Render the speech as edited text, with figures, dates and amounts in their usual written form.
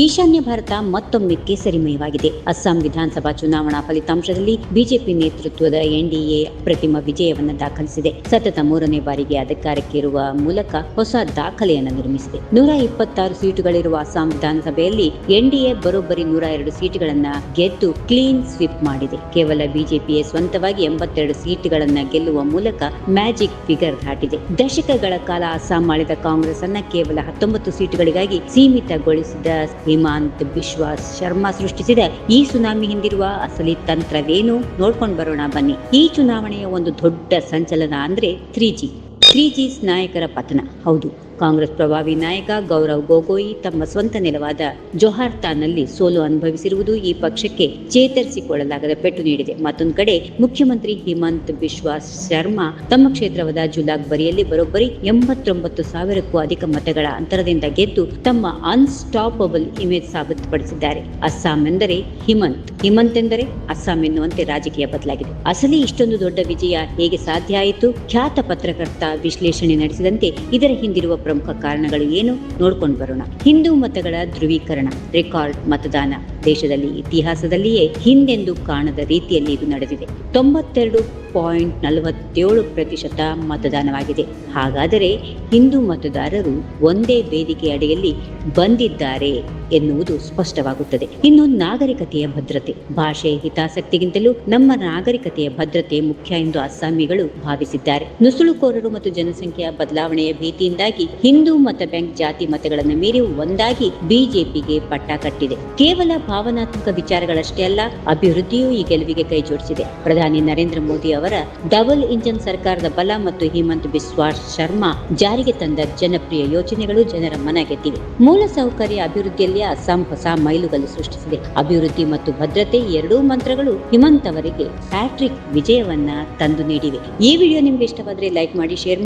ಈಶಾನ್ಯ ಭಾರತ ಮತ್ತೊಮ್ಮೆ ಕೇಸರಿಮಯವಾಗಿದೆ. ಅಸ್ಸಾಂ ವಿಧಾನಸಭಾ ಚುನಾವಣಾ ಫಲಿತಾಂಶದಲ್ಲಿ ಬಿಜೆಪಿ ನೇತೃತ್ವದ ಎನ್ಡಿಎ ಅಪ್ರತಿಮ ವಿಜಯವನ್ನು ದಾಖಲಿಸಿದೆ. ಸತತ 3ನೇ ಬಾರಿಗೆ ಅಧಿಕಾರಕ್ಕೇರುವ ಮೂಲಕ ಹೊಸ ದಾಖಲೆಯನ್ನು ನಿರ್ಮಿಸಿದೆ. 126 ಸೀಟುಗಳಿರುವ ಅಸ್ಸಾಂ ವಿಧಾನಸಭೆಯಲ್ಲಿ ಎನ್ಡಿಎ ಬರೋಬ್ಬರಿ 102 ಸೀಟುಗಳನ್ನು ಗೆದ್ದು ಕ್ಲೀನ್ ಸ್ವೀಪ್ ಮಾಡಿದೆ. ಕೇವಲ ಬಿಜೆಪಿಯೇ ಸ್ವಂತವಾಗಿ 82 ಸೀಟುಗಳನ್ನು ಗೆಲ್ಲುವ ಮೂಲಕ ಮ್ಯಾಜಿಕ್ ಫಿಗರ್ ದಾಟಿದೆ. ದಶಕಗಳ ಕಾಲ ಅಸ್ಸಾಂ ಆಳಿದ ಕಾಂಗ್ರೆಸ್ ಅನ್ನ ಕೇವಲ 19 ಸೀಟುಗಳಿಗಾಗಿ ಸೀಮಿತಗೊಳಿಸಿದ ಹಿಮಂತ ಬಿಸ್ವಾ ಶರ್ಮಾ ಸೃಷ್ಟಿಸಿದ ಈ ಸುನಾಮಿ ಹಿಂದಿರುವ ಅಸಲಿ ತಂತ್ರವೇನು ನೋಡ್ಕೊಂಡು ಬರೋಣ ಬನ್ನಿ. ಈ ಚುನಾವಣೆಯ ಒಂದು ದೊಡ್ಡ ಸಂಚಲನ ಅಂದ್ರೆ 3G ನಾಯಕರ ಪತನ. ಹೌದು, ಕಾಂಗ್ರೆಸ್ ಪ್ರಭಾವಿ ನಾಯಕ ಗೌರವ್ ಗೊಗೊಯ್ ತಮ್ಮ ಸ್ವಂತ ನೆಲವಾದ ಜೊಹಾರ್ತಾನ್ನಲ್ಲಿ ಸೋಲು ಅನುಭವಿಸಿರುವುದು ಈ ಪಕ್ಷಕ್ಕೆ ಚೇತರಿಸಿಕೊಳ್ಳಲಾಗದ ಪೆಟ್ಟು ನೀಡಿದೆ. ಮತ್ತೊಂದು ಕಡೆ ಮುಖ್ಯಮಂತ್ರಿ ಹಿಮಂತ ಬಿಸ್ವಾ ಶರ್ಮಾ ತಮ್ಮ ಕ್ಷೇತ್ರವಾದ ಜುಲಾಗ್ಬರಿಯಲ್ಲಿ ಬರೋಬ್ಬರಿ 89,000ಕ್ಕೂ ಅಧಿಕ ಮತಗಳ ಅಂತರದಿಂದ ಗೆದ್ದು ತಮ್ಮ ಅನ್ಸ್ಟಾಪಬಲ್ ಇಮೇಜ್ ಸಾಬೀತುಪಡಿಸಿದ್ದಾರೆ. ಅಸ್ಸಾಂ ಎಂದರೆ ಹಿಮಂತ್ ಎಂದರೆ ಅಸ್ಸಾಂ ಎನ್ನುವಂತೆ ರಾಜಕೀಯ ಬದಲಾಗಿದೆ. ಅಸಲಿ ಇಷ್ಟೊಂದು ದೊಡ್ಡ ವಿಜಯ ಹೇಗೆ ಸಾಧ್ಯ ಆಯಿತು? ಖ್ಯಾತ ಪತ್ರಕರ್ತ ವಿಶ್ಲೇಷಣೆ ನಡೆಸಿದಂತೆ ಇದರ ಹಿಂದಿರುವ ಪ್ರಮುಖ ಕಾರಣಗಳು ಏನು ನೋಡ್ಕೊಂಡು ಬರೋಣ. ಹಿಂದೂ ಮತಗಳ ಧ್ರುವೀಕರಣ, ರೆಕಾರ್ಡ್ ಮತದಾನ. ದೇಶದಲ್ಲಿ ಇತಿಹಾಸದಲ್ಲಿಯೇ ಹಿಂದೆಂದೂ ಕಾಣದ ರೀತಿಯಲ್ಲಿ ಇದು ನಡೆದಿದೆ. 92.47% ಮತದಾನವಾಗಿದೆ. ಹಾಗಾದರೆ ಹಿಂದೂ ಮತದಾರರು ಒಂದೇ ವೇದಿಕೆ ಅಡಿಯಲ್ಲಿ ಬಂದಿದ್ದಾರೆ ಎನ್ನುವುದು ಸ್ಪಷ್ಟವಾಗುತ್ತದೆ. ಇನ್ನು ನಾಗರಿಕತೆಯ ಭದ್ರತೆ. ಭಾಷೆ ಹಿತಾಸಕ್ತಿಗಿಂತಲೂ ನಮ್ಮ ನಾಗರಿಕತೆಯ ಭದ್ರತೆ ಮುಖ್ಯ ಎಂದು ಅಸ್ಸಾಮಿಗಳು ಭಾವಿಸಿದ್ದಾರೆ. ನುಸುಳುಕೋರರು ಮತ್ತು ಜನಸಂಖ್ಯೆಯ ಬದಲಾವಣೆಯ ಭೀತಿಯಿಂದಾಗಿ ಹಿಂದೂ ಮತ ಬ್ಯಾಂಕ್ ಜಾತಿ ಮತಗಳನ್ನು ಮೀರಿ ಒಂದಾಗಿ ಬಿಜೆಪಿಗೆ ಪಟ್ಟ ಕಟ್ಟಿದೆ. ಕೇವಲ ಭಾವನಾತ್ಮಕ ವಿಚಾರಗಳಷ್ಟೇ ಅಲ್ಲ, ಅಭಿವೃದ್ಧಿಯೂ ಈ ಗೆಲುವಿಗೆ ಕೈ ಜೋಡಿಸಿದೆ. ಪ್ರಧಾನಿ ನರೇಂದ್ರ ಮೋದಿ ಅವರ ಡಬಲ್ ಇಂಜಿನ್ ಸರ್ಕಾರದ ಬಲ ಮತ್ತು ಹಿಮಂತ ಬಿಸ್ವಾ ಶರ್ಮಾ ಜಾರಿಗೆ ತಂದ ಜನಪ್ರಿಯ ಯೋಜನೆಗಳು ಜನರ ಮನ ಗೆದ್ದಿವೆ. ಮೂಲಸೌಕರ್ಯ ಅಭಿವೃದ್ಧಿಯಲ್ಲಿ ಅಸ್ಸಾಂ ಹೊಸ ಮೈಲುಗಲ್ಲು ಸೃಷ್ಟಿಸಿದೆ. ಅಭಿವೃದ್ಧಿ ಮತ್ತು ಭದ್ರತೆ ಎರಡೂ ಮಂತ್ರಗಳು ಹಿಮಂತ್ ಅವರಿಗೆ ಹ್ಯಾಟ್ರಿಕ್ ವಿಜಯವನ್ನ ತಂದು ನೀಡಿವೆ. ಈ ವಿಡಿಯೋ ನಿಮ್ಗೆ ಇಷ್ಟವಾದ್ರೆ ಲೈಕ್ ಮಾಡಿ, ಶೇರ್ ಮಾಡಿ.